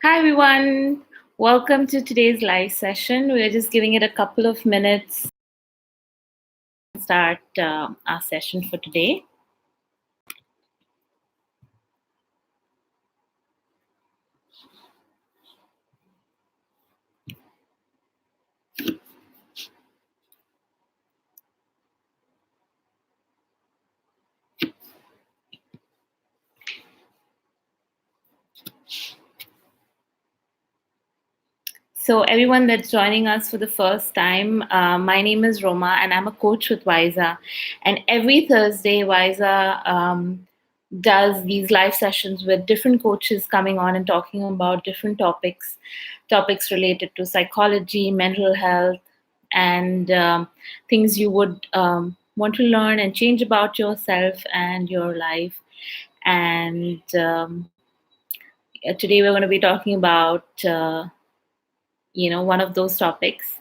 Hi, everyone. Welcome to today's live session. We're just giving it a couple of minutes to start our session for today. So, everyone that's joining us for the first time, my name is Roma, and I'm a coach with Wysa. And every Thursday, Wysa does these live sessions with different coaches coming on and talking about different topics related to psychology, mental health, and things you would want to learn and change about yourself and your life. And today, we're going to be talking about one of those topics.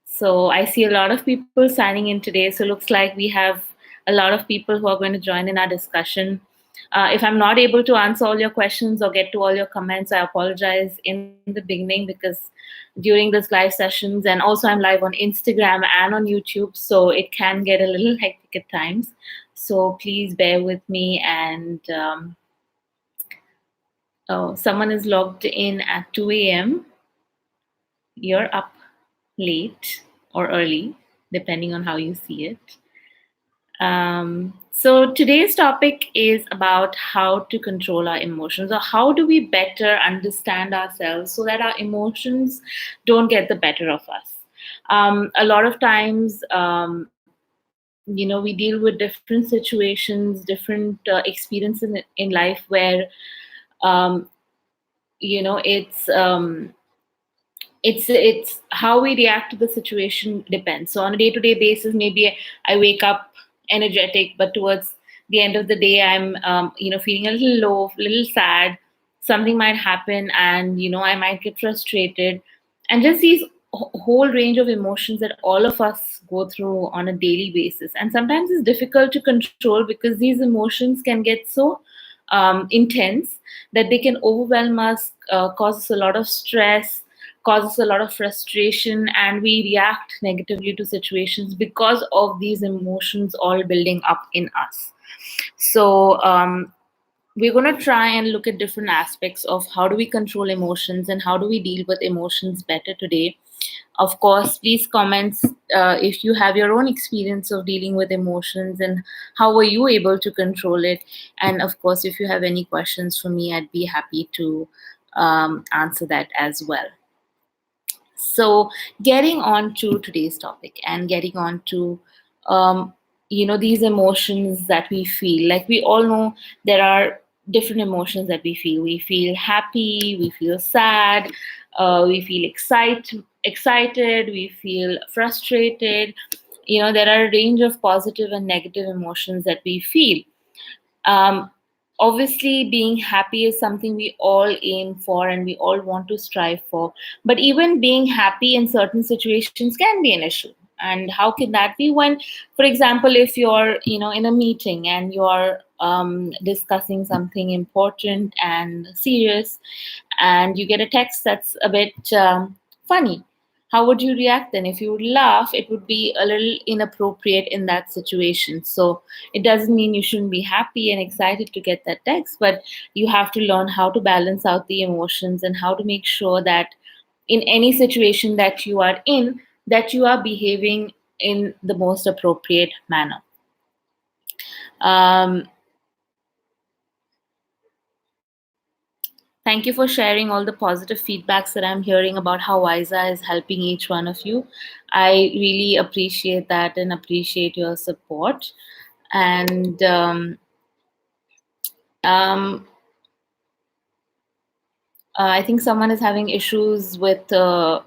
So I see a lot of people signing in today. So looks like we have a lot of people who are going to join in our discussion. If I'm not able to answer all your questions or get to all your comments, I apologize in the beginning because during this live sessions, and also I'm live on Instagram and on YouTube, so it can get a little hectic at times. So please bear with me. And oh, someone is logged in at 2 a.m. You're up late or early, depending on how you see it. So today's topic is about how to control our emotions, or how do we better understand ourselves so that our emotions don't get the better of us. A lot of times, we deal with different situations, different experiences in life where, um, it's how we react to the situation depends. So on a day-to-day basis, maybe I wake up energetic, but towards the end of the day I'm feeling a little low, a little sad. Something might happen, and I might get frustrated, and just these whole range of emotions that all of us go through on a daily basis. And sometimes it's difficult to control because these emotions can get so intense that they can overwhelm us, cause us a lot of stress, causes a lot of frustration, and we react negatively to situations because of these emotions all building up in us. So we're going to try and look at different aspects of how do we control emotions and how do we deal with emotions better today. Of course, please comment if you have your own experience of dealing with emotions and how were you able to control it. And of course, if you have any questions for me, I'd be happy to answer that as well. So, getting on to today's topic and getting on to these emotions that we feel. Like, we all know there are different emotions that we feel. We feel happy, we feel sad, we feel excited, we feel frustrated. There are a range of positive and negative emotions that we feel. um, Obviously, being happy is something we all aim for and we all want to strive for. But even being happy in certain situations can be an issue. And how can that be? When, for example, if you're in a meeting and you're discussing something important and serious, and you get a text that's a bit funny, how would you react then? If you would laugh, it would be a little inappropriate in that situation. So it doesn't mean you shouldn't be happy and excited to get that text, but you have to learn how to balance out the emotions and how to make sure that in any situation that you are in, that you are behaving in the most appropriate manner. um, Thank you for sharing all the positive feedbacks that I'm hearing about how Wysa is helping each one of you. I really appreciate that and appreciate your support. And um, I think someone is having issues with a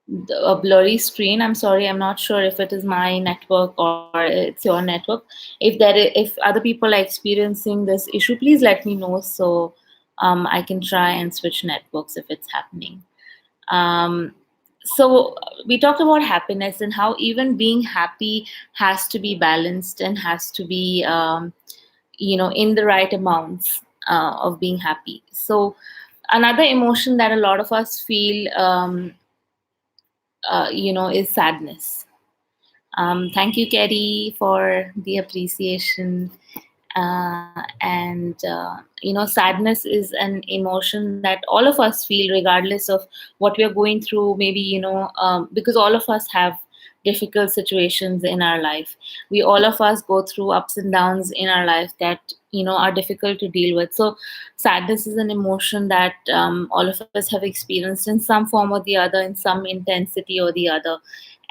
blurry screen. I'm sorry, I'm not sure if it is my network or it's your network. If other people are experiencing this issue, please let me know so I can try and switch networks if it's happening. Um, so we talked about happiness and how even being happy has to be balanced and has to be in the right amounts of being happy. So Another emotion that a lot of us feel, is sadness. Thank you, Kerry, for the appreciation. And sadness is an emotion that all of us feel, regardless of what we are going through. Maybe, because all of us have difficult situations in our life. We all of us go through ups and downs in our life that are difficult to deal with. So sadness is an emotion that all of us have experienced in some form or the other, in some intensity or the other.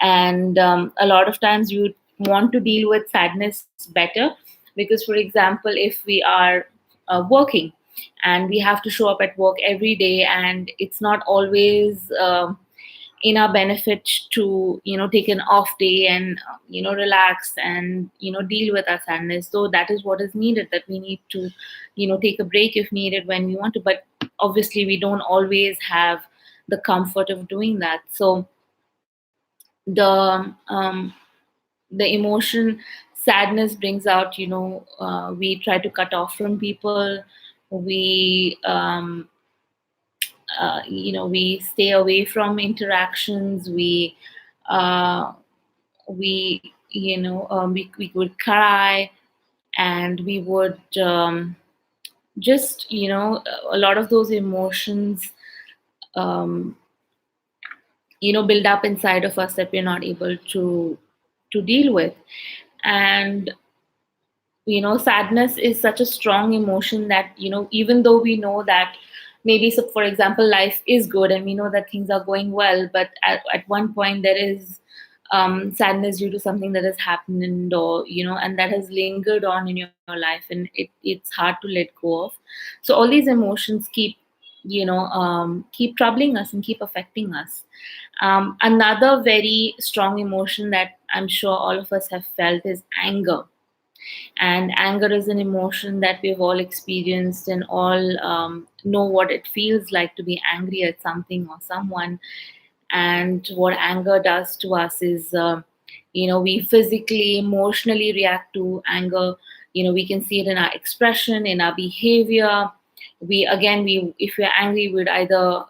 And a lot of times you would want to deal with sadness better, because, for example, if we are working and we have to show up at work every day, and it's not always in our benefit to take an off day and relax and deal with our sadness. So that is what is needed, that we need to take a break if needed when we want to. But obviously we don't always have the comfort of doing that. So the the emotion sadness brings out, we try to cut off from people. We stay away from interactions. We would cry, and we would just a lot of those emotions um, build up inside of us that we're not able to deal with. And sadness is such a strong emotion that even though we know that maybe, so for example, life is good and we know that things are going well, but at one point there is sadness due to something that has happened, or and that has lingered on in your life, and it's hard to let go of. So all these emotions keep troubling us and keep affecting us. Another very strong emotion that I'm sure all of us have felt is anger. And anger is an emotion that we've all experienced, and all know what it feels like to be angry at something or someone. And what anger does to us is, we physically, emotionally react to anger. We can see it in our expression, in our behavior. We if we're angry, we'd either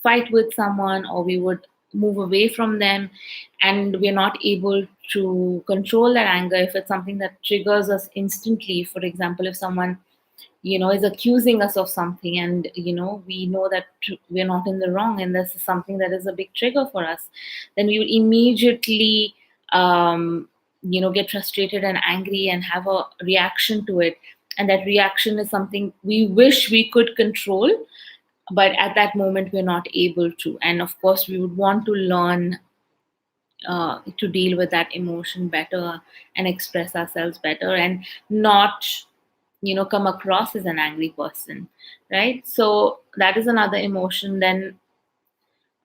fight with someone, or we would move away from them, and we're not able to control that anger if it's something that triggers us instantly. For example, if someone is accusing us of something, and we know that we're not in the wrong, and this is something that is a big trigger for us, then we would immediately get frustrated and angry and have a reaction to it. And that reaction is something we wish we could control, but at that moment we're not able to. And of course we would want to learn to deal with that emotion better and express ourselves better, and not come across as an angry person, right? So that is another emotion. Then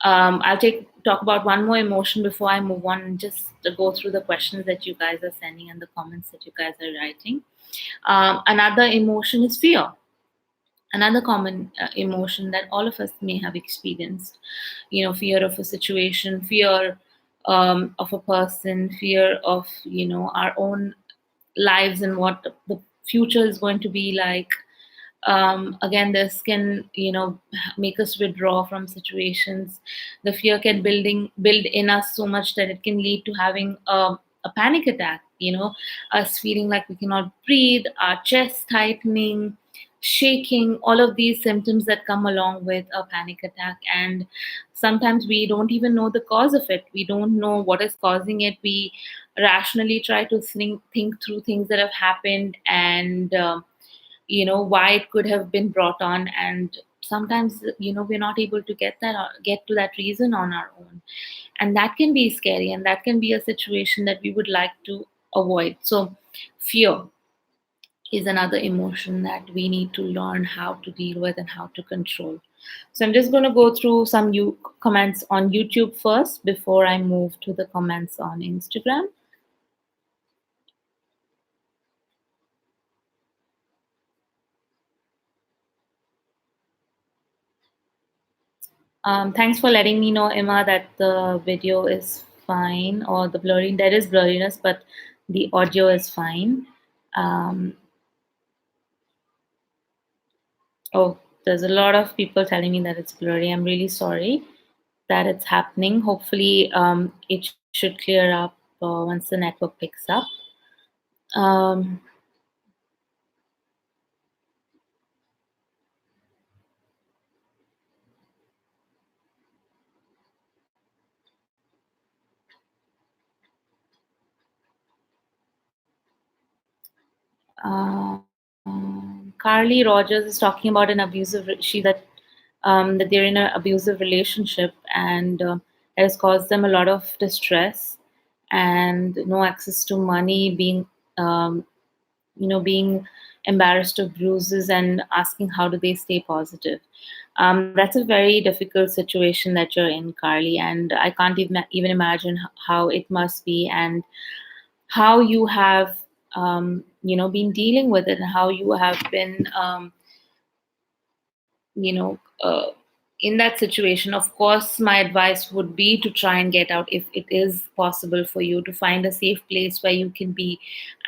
I'll talk about one more emotion before I move on, and just to go through the questions that you guys are sending and the comments that you guys are writing. Another emotion is fear. Another common emotion that all of us may have experienced. Fear of a situation, fear of a person, fear of our own lives and what the future is going to be like. Again, this can make us withdraw from situations. The fear can build in us so much that it can lead to having a panic attack. Us feeling like we cannot breathe, our chest tightening, shaking, all of these symptoms that come along with a panic attack. And sometimes we don't even know the cause of it. We don't know what is causing it. We rationally try to think through things that have happened, and why it could have been brought on. And sometimes we're not able to get to that reason on our own, and that can be scary, and that can be a situation that we would like to avoid. So fear is another emotion that we need to learn how to deal with and how to control. So I'm just going to go through some comments on YouTube first before I move to the comments on Instagram. Thanks for letting me know, Emma, that the video is fine, or the blurring, there is blurriness, but the audio is fine. Um, oh, There's a lot of people telling me that it's blurry. I'm really sorry that it's happening. Hopefully, it should clear up once the network picks up. Um, Carly Rogers is talking about an abusive. She that they're in an abusive relationship, and it has caused them a lot of distress and no access to money, um, being embarrassed of bruises and asking how do they stay positive. That's a very difficult situation that you're in, Carly, and I can't even imagine how it must be and how you have been dealing with it and how you have been you know uh, in that situation. Of course, my advice would be to try and get out if it is possible for you, to find a safe place where you can be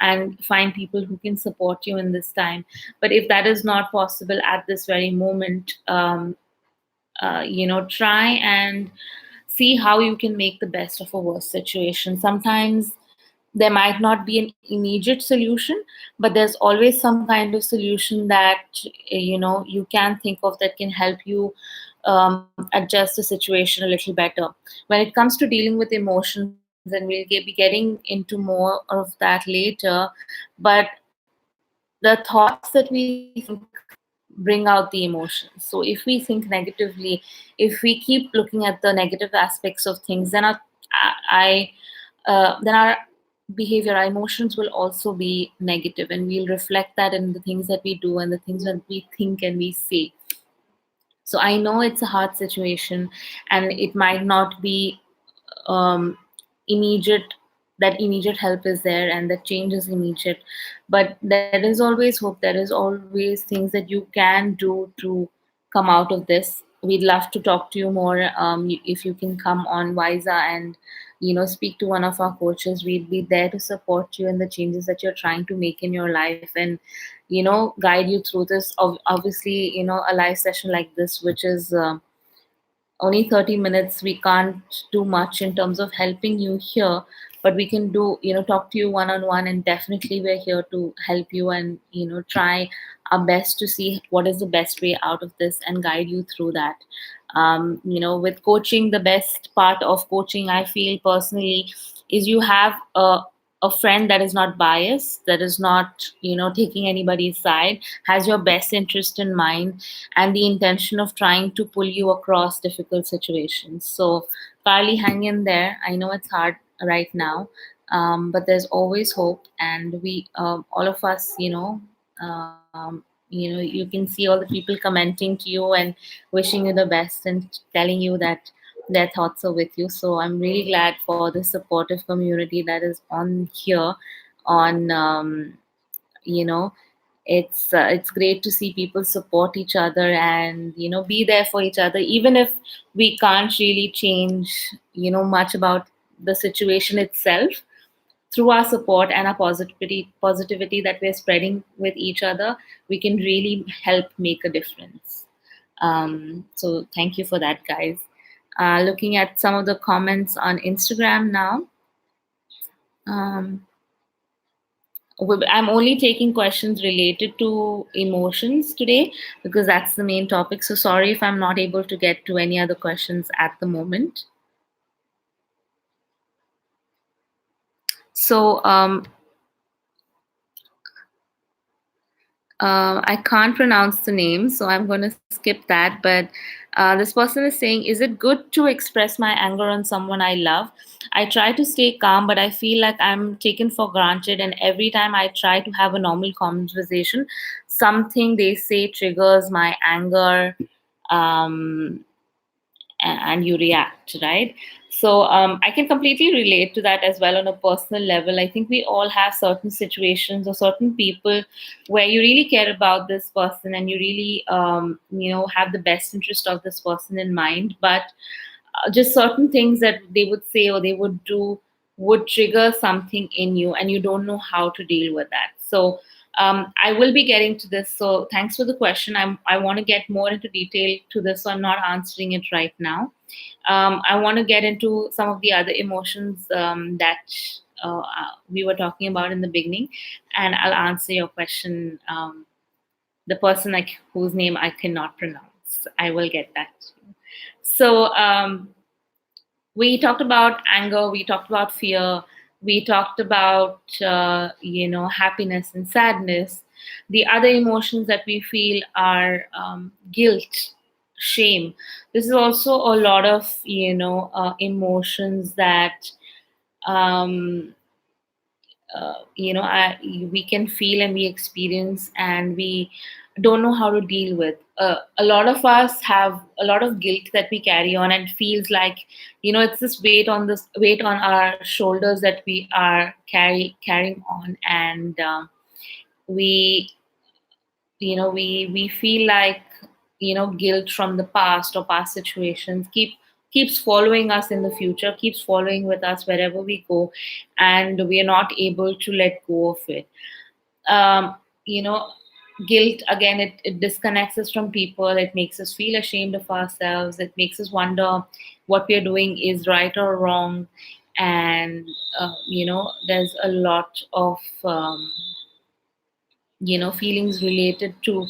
and find people who can support you in this time. But if that is not possible at this very moment, try and see how you can make the best of a worse situation. Sometimes there might not be an immediate solution, but there's always some kind of solution that you can think of that can help you adjust the situation a little better. When it comes to dealing with emotions, and we'll be getting into more of that later, but the thoughts that we think bring out the emotions. So if we think negatively, if we keep looking at the negative aspects of things, then our behavior, our emotions will also be negative, and we'll reflect that in the things that we do and the things that we think and we say. So I know it's a hard situation, and it might not be um, immediate, that immediate help is there and the change is immediate, but there is always hope. There is always things that you can do to come out of this. We'd love to talk to you more. If you can come on Wysa and speak to one of our coaches, we'd be there to support you in the changes that you're trying to make in your life, and guide you through this. Obviously, a live session like this, which is only 30 minutes, we can't do much in terms of helping you here, but we can do, talk to you one on one, and definitely we're here to help you and try our best to see what is the best way out of this and guide you through that. With coaching, the best part of coaching, I feel personally, is you have a friend that is not biased, that is not taking anybody's side, has your best interest in mind, and the intention of trying to pull you across difficult situations. So, Carly, hang in there. I know it's hard right now, but there's always hope, and we, all of us, you can see all the people commenting to you and wishing you the best and telling you that their thoughts are with you. So I'm really glad for the supportive community that is on here on you know it's great to see people support each other and be there for each other, even if we can't really change much about the situation itself. Through our support and our positivity that we're spreading with each other, we can really help make a difference. So thank you for that, guys. Looking at some of the comments on Instagram now. um, I'm only taking questions related to emotions today because that's the main topic. So sorry if I'm not able to get to any other questions at the moment. So I can't pronounce the name, so I'm going to skip that. But this person is saying, is it good to express my anger on someone I love? I try to stay calm, but I feel like I'm taken for granted. And every time I try to have a normal conversation, something they say triggers my anger. Um, and you react, right? So I can completely relate to that as well on a personal level. I think we all have certain situations or certain people where you really care about this person and you really have the best interest of this person in mind, but just certain things that they would say or they would do would trigger something in you and you don't know how to deal with that. So I will be getting to this, so thanks for the question. I want to get more into detail to this, so I'm not answering it right now. I want to get into some of the other emotions that we were talking about in the beginning, and I'll answer your question. The person like whose name I cannot pronounce, I will get that. So we talked about anger, we talked about fear, we talked about happiness and sadness. The other emotions that we feel are guilt, shame. This is also a lot of emotions that um, we can feel and we experience, and we don't know how to deal with. A lot of us have a lot of guilt that we carry on, and feels like it's this weight on our shoulders that we are carrying on, and we we feel like guilt from the past or past situations keeps following us in the future, keeps following with us wherever we go, and we are not able to let go of it. um, you know Guilt, again, it disconnects us from people. It makes us feel ashamed of ourselves. It makes us wonder what we are doing is right or wrong. And there's a lot of feelings related to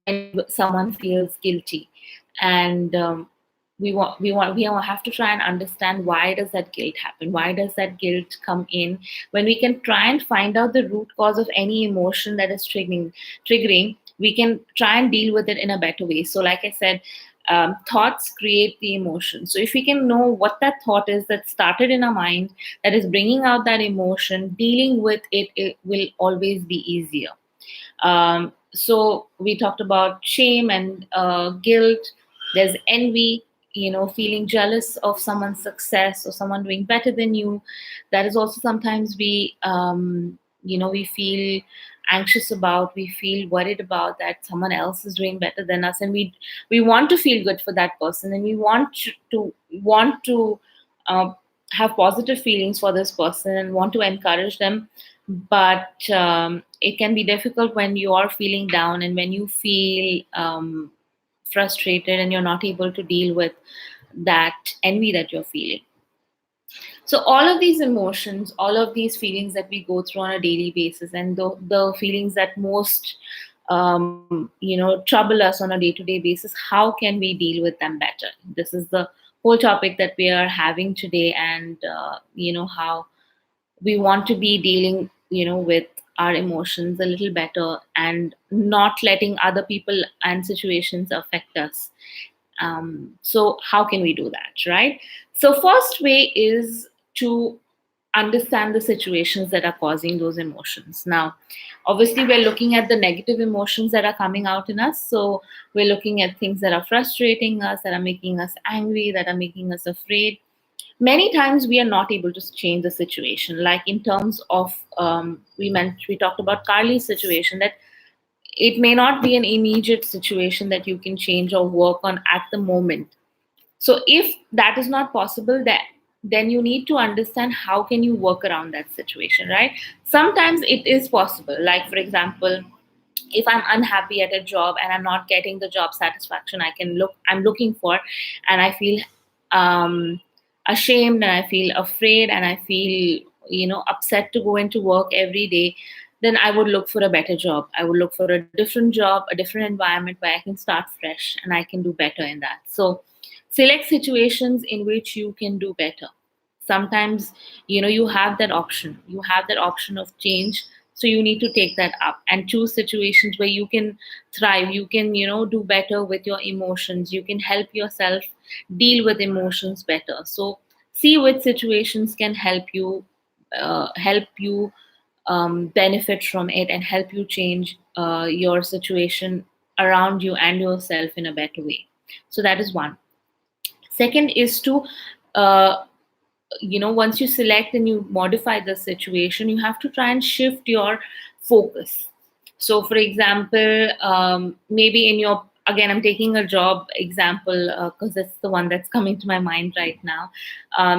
when someone feels guilty. And we have to try and understand, why does that guilt happen, why does that guilt come in? When we can try and find out the root cause of any emotion that is triggering, we can try and deal with it in a better way. So like I said, thoughts create the emotion. So if we can know what that thought is that started in our mind, that is bringing out that emotion, dealing with it will always be easier. So we talked about shame and guilt. There's envy, feeling jealous of someone's success or someone doing better than you. That is also sometimes we feel anxious about. We feel worried about that someone else is doing better than us, and we want to feel good for that person, and we want to uh, have positive feelings for this person and want to encourage them. But it can be difficult when you are feeling down, and when you feel frustrated, and you're not able to deal with that envy that you're feeling. So all of these emotions, all of these feelings that we go through on a daily basis, and the feelings that most trouble us on a day-to-day basis, how can we deal with them better? This is the whole topic that we are having today. And how we want to be dealing with our emotions a little better, and not letting other people and situations affect us. So how can we do that, right? So first way is to understand the situations that are causing those emotions. Now, obviously, we're looking at the negative emotions that are coming out in us. So we're looking at things that are frustrating us, that are making us angry, that are making us afraid. Many times we are not able to change the situation. Like in terms of we talked about Carly's situation, that it may not be an immediate situation that you can change or work on at the moment. So if that is not possible, that then you need to understand how can you work around that situation, right? Sometimes it is possible. Like for example, if I'm unhappy at a job and I'm not getting the job satisfaction I'm looking for, and I feel um, ashamed, and I feel afraid, and I feel upset to go into work every day, then I would look for a better job. I would look for a different job, a different environment where I can start fresh and I can do better in that. So select situations in which you can do better. Sometimes you have that option, of change. So you need to take that up and choose situations where you can thrive. You can do better with your emotions. You can help yourself deal with emotions better. So see which situations can help you benefit from it, and help you change your situation around you and yourself in a better way. So that is one. Second is to uh, once you select and you modify the situation, you have to try and shift your focus. So for example, maybe in your again, I'm taking a job example because it's the one that's coming to my mind right now.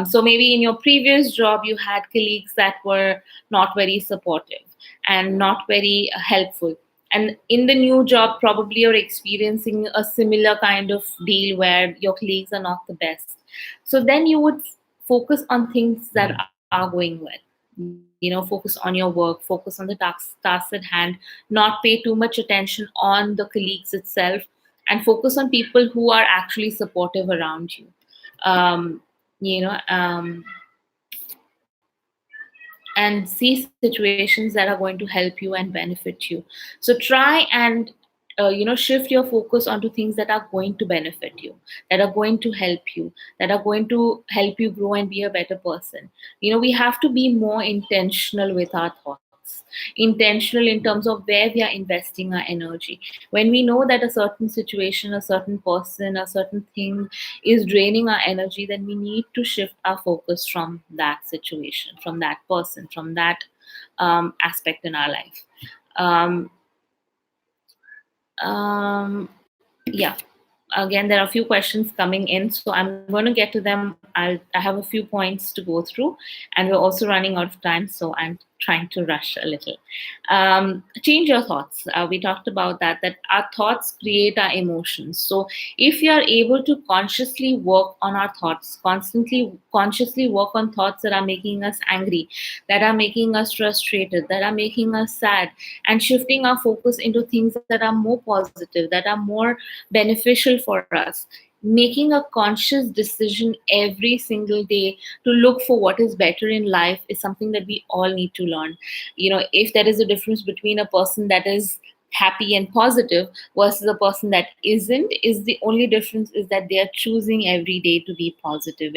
So maybe in your previous job, you had colleagues that were not very supportive and not very helpful. And in the new job, probably you're experiencing a similar kind of deal where your colleagues are not the best. So then you would focus on things that are going well. Focus on your work, focus on the tasks at hand, not pay too much attention on the colleagues itself, and focus on people who are actually supportive around you. Um, you know, um, and see situations that are going to help you and benefit you. So try and shift your focus onto things that are going to benefit you, that are going to help you, that are going to help you grow and be a better person. We have to be more intentional with our thoughts, intentional in terms of where we are investing our energy. When we know that a certain situation, a certain person, a certain thing is draining our energy, then we need to shift our focus from that situation, from that person, from that aspect in our life. Um, um, yeah. Again, there are a few questions coming in, so I'm going to get to them. I have a few points to go through, and we're also running out of time, so I'm trying to rush a little. Change your thoughts. We talked about that our thoughts create our emotions. So if we are able to consciously work on our thoughts, constantly consciously work on thoughts that are making us angry, that are making us frustrated, that are making us sad, and shifting our focus into things that are more positive, that are more beneficial for us, making a conscious decision every single day to look for what is better in life is something that we all need to learn. If there is a difference between a person that is happy and positive versus a person that isn't, is the only difference is that they are choosing every day to be positive.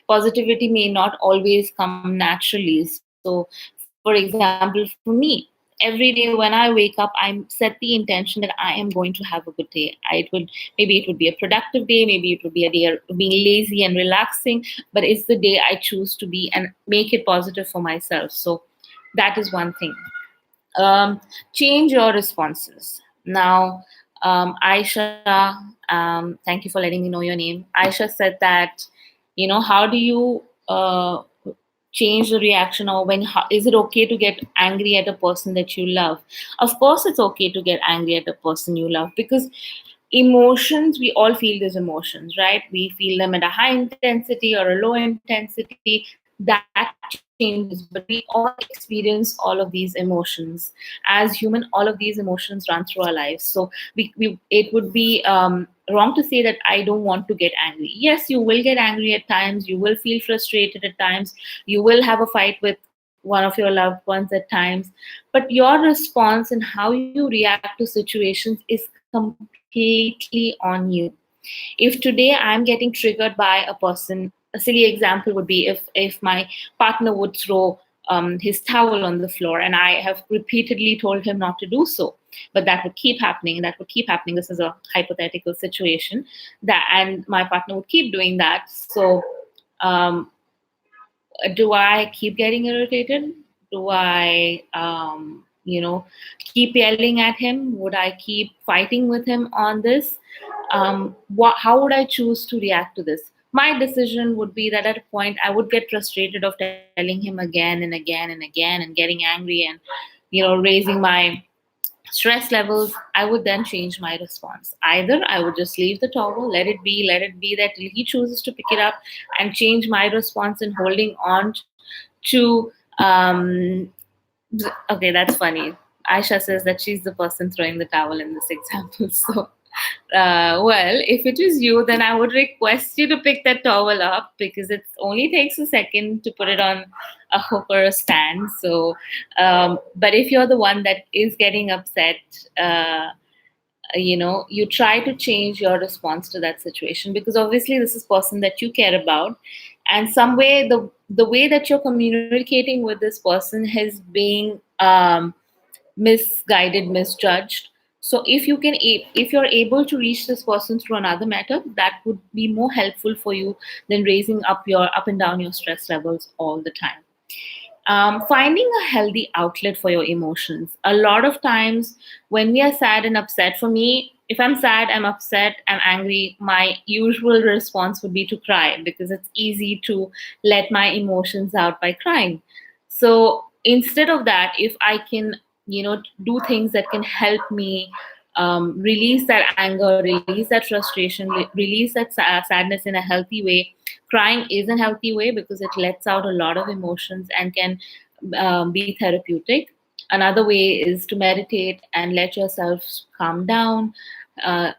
Positivity may not always come naturally. So for example, for me, every day when I wake up, I set the intention that I am going to have a good day. Maybe it would be a productive day, maybe it would be a day of being lazy and relaxing, but it's the day I choose to be and make it positive for myself. So that is one thing. Change your responses. Now, Aisha, thank you for letting me know your name. Aisha said that, how do you change the reaction, or is it okay to get angry at a person that you love? Of course, it's okay to get angry at a person you love, because emotions, we all feel these emotions, right? We feel them at a high intensity or a low intensity. That changes, but we all experience all of these emotions. As human, all of these emotions run through our lives. So it would be wrong to say that I don't want to get angry. Yes, you will get angry at times, you will feel frustrated at times, you will have a fight with one of your loved ones at times, but your response and how you react to situations is completely on you. If today I'm getting triggered by a person, a silly example would be if my partner would throw his towel on the floor, and I have repeatedly told him not to do so, but that would keep happening, and that would keep happening. This is a hypothetical situation, that and my partner would keep doing that. So um, do I keep getting irritated? Do I, keep yelling at him? Would I keep fighting with him on this? How would I choose to react to this? My decision would be that at a point I would get frustrated of telling him again and again and again and getting angry and, raising my stress levels. I would then change my response. Either I would just leave the towel, let it be that he chooses to pick it up, and change my response in holding on to. Okay, that's funny. Aisha says that she's the person throwing the towel in this example. So well, if it is you, then I would request you to pick that towel up, because it only takes a second to put it on a hook or a stand. So, but if you're the one that is getting upset, you try to change your response to that situation, because obviously this is person that you care about, and some way the way that you're communicating with this person is being misguided, misjudged. So if you're able to reach this person through another method, that would be more helpful for you than raising up and down your stress levels all the time. Finding a healthy outlet for your emotions. A lot of times when we are sad and upset, for me, if I'm sad, I'm upset, I'm angry, my usual response would be to cry because it's easy to let my emotions out by crying. So instead of that, if I can, do things that can help me release that anger, release that frustration, release that sadness in a healthy way. Crying is a healthy way because it lets out a lot of emotions and can be therapeutic. Another way is to meditate and let yourself calm down.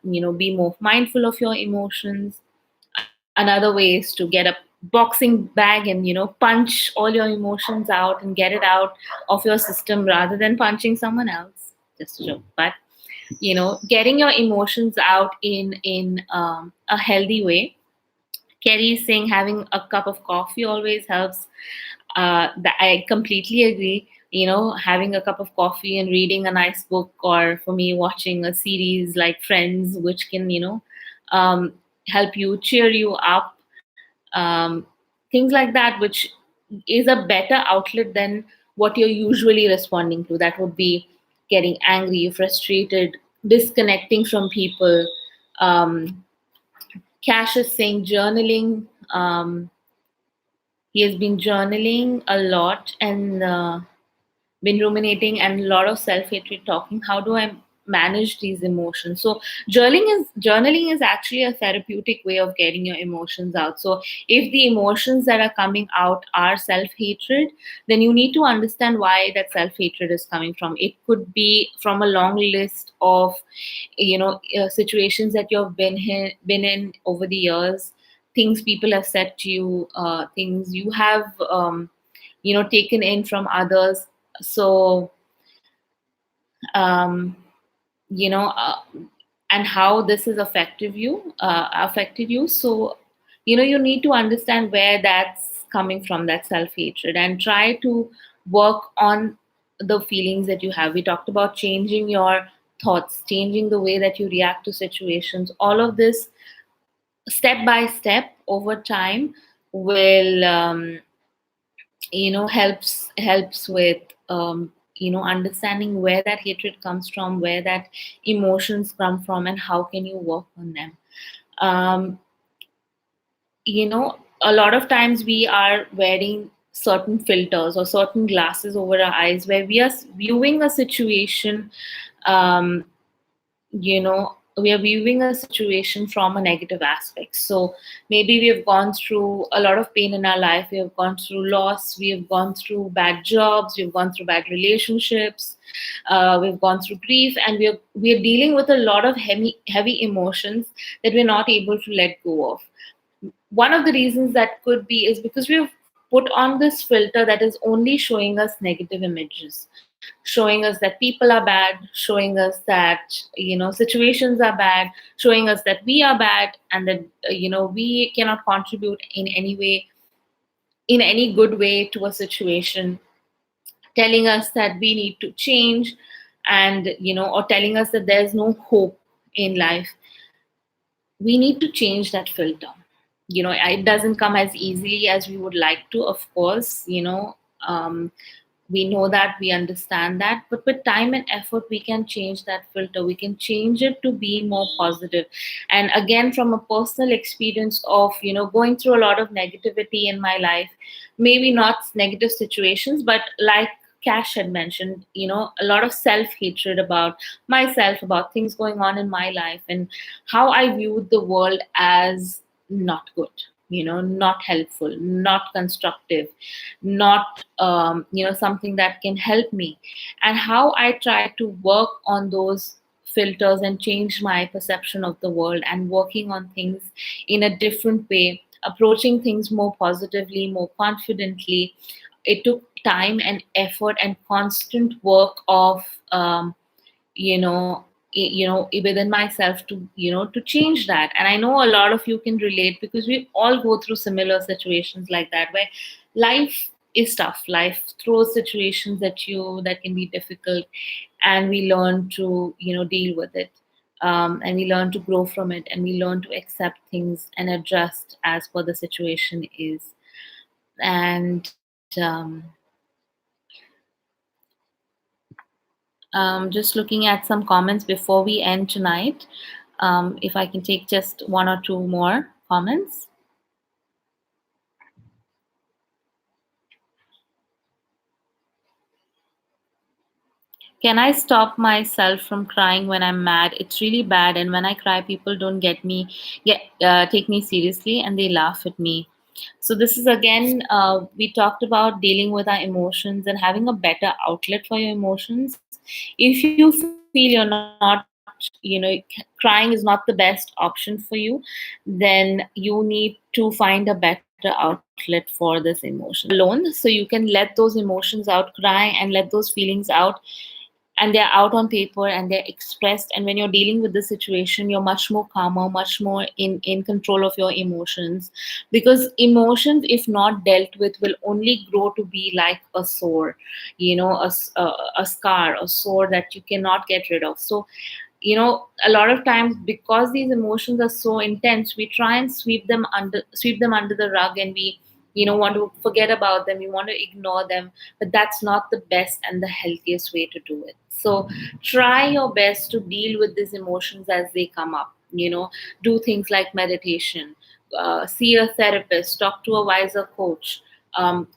Be more mindful of your emotions. Another way is to get a boxing bag and punch all your emotions out and get it out of your system rather than punching someone else. Just a joke, but getting your emotions out in a healthy way. Kerry is saying having a cup of coffee always helps. That I completely agree. Having a cup of coffee and reading a nice book, or for me, watching a series like Friends, which can help you, cheer you up, things like that, which is a better outlet than what you're usually responding to. That would be getting angry, frustrated, disconnecting from people. Cash is saying journaling. He has been journaling a lot and been ruminating and a lot of self-hatred talking. How do I manage these emotions? So journaling is actually a therapeutic way of getting your emotions out. So if the emotions that are coming out are self-hatred, then you need to understand why that self-hatred is coming from. It could be from a long list of situations that you've been in over the years, things people have said to you, things you have taken in from others. So um, you know and how this has affected you. So you need to understand where that's coming from, that self-hatred, and try to work on the feelings that you have. We talked about changing your thoughts, changing the way that you react to situations. All of this, step by step, over time, will helps with understanding where that hatred comes from, where that emotions come from, and how can you work on them. um, a lot of times we are wearing certain filters or certain glasses over our eyes where we are viewing a situation. We are viewing a situation from a negative aspect. So maybe we have gone through a lot of pain in our life, we have gone through loss, we have gone through bad jobs, we've gone through bad relationships, we've gone through grief, and we are dealing with a lot of heavy emotions that we're not able to let go of. One of the reasons that could be is because we've put on this filter that is only showing us negative images, showing us that people are bad, showing us that situations are bad, showing us that we are bad, and that we cannot contribute in any way, in any good way, to a situation, telling us that we need to change, and or telling us that there's no hope in life. We need to change that filter. It doesn't come as easily as we would like to, of course. We know that, we understand that, but with time and effort we can change that filter, we can change it to be more positive. And again, from a personal experience of going through a lot of negativity in my life, maybe not negative situations, but like Cash had mentioned, a lot of self-hatred about myself, about things going on in my life, and how I viewed the world as not good, not helpful, not constructive, not something that can help me, and how I try to work on those filters and change my perception of the world, and working on things in a different way, approaching things more positively, more confidently. It took time and effort and constant work of you know within myself to to change that. And I know a lot of you can relate, because we all go through similar situations like that, where life is tough, life throws situations at you that can be difficult, and we learn to deal with it, and we learn to grow from it, and we learn to accept things and adjust as per the situation is. And Just looking at some comments before we end tonight. If I can take just one or two more comments. Can I stop myself from crying when I'm mad? It's really bad, and when I cry, people don't take me seriously, and they laugh at me. So this is again, we talked about dealing with our emotions and having a better outlet for your emotions. If you feel you're not, crying is not the best option for you, then you need to find a better outlet for this emotion. You're not alone, so you can let those emotions out, cry and let those feelings out, and they're out on paper and they're expressed. And when you're dealing with the situation, you're much more calmer, much more in control of your emotions, because emotions, if not dealt with, will only grow to be like a sore, a scar, a sore that you cannot get rid of. So a lot of times, because these emotions are so intense, we try and sweep them under the rug, and we want to forget about them, we want to ignore them. But that's not the best and the healthiest way to do it. So try your best to deal with these emotions as they come up. Do things like meditation, see a therapist, talk to a wiser coach,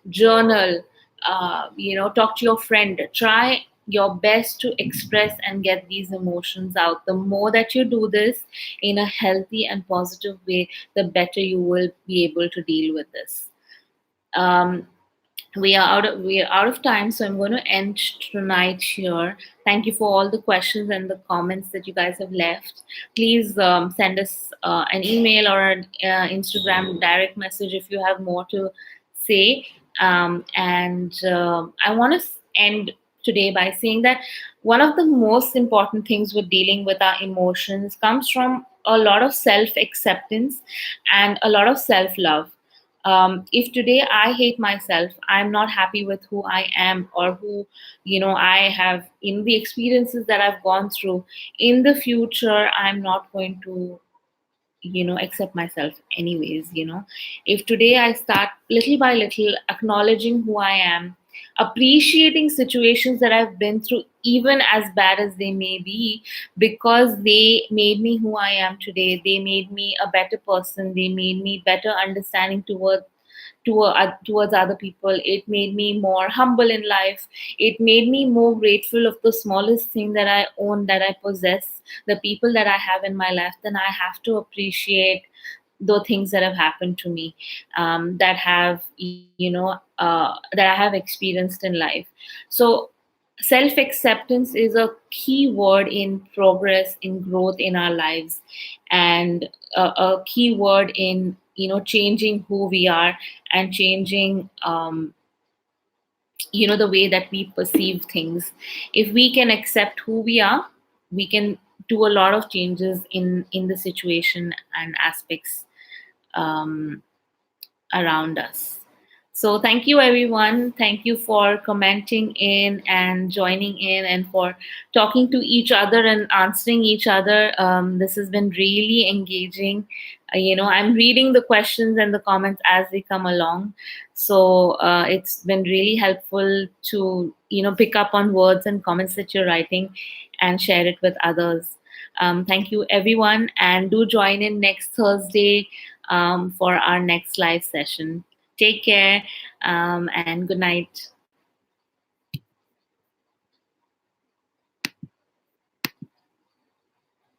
journal, talk to your friend. Try your best to express and get these emotions out. The more that you do this in a healthy and positive way, the better you will be able to deal with this. um, we are out of time, so I'm going to end tonight here. Thank you for all the questions and the comments that you guys have left. Please send us an email or an Instagram direct message if you have more to say. And I want to end today by saying that one of the most important things with dealing with our emotions comes from a lot of self acceptance and a lot of self love. If today I hate myself, I'm not happy with who I am or who I have, in the experiences that I've gone through. In the future, I'm not going to accept myself anyways. If today I start little by little acknowledging who I am, appreciating situations that I've been through, even as bad as they may be, because they made me who I am today, they made me a better person, they made me better understanding towards other people. It made me more humble in life. It made me more grateful of the smallest thing that I own, that I possess, the people that I have in my life. Then I have to appreciate the things that have happened to me, that have that I have experienced in life. So self acceptance is a key word in progress, in growth in our lives, and a key word in changing who we are and changing the way that we perceive things. If we can accept who we are, we can do a lot of changes in the situation and aspects um, around us. So, thank you, everyone. Thank you for commenting in and joining in and for talking to each other and answering each other. This has been really engaging. I'm reading the questions and the comments as they come along. So, it's been really helpful to, pick up on words and comments that you're writing and share it with others. Thank you, everyone. And do join in next Thursday for our next live session. Take care, and good night.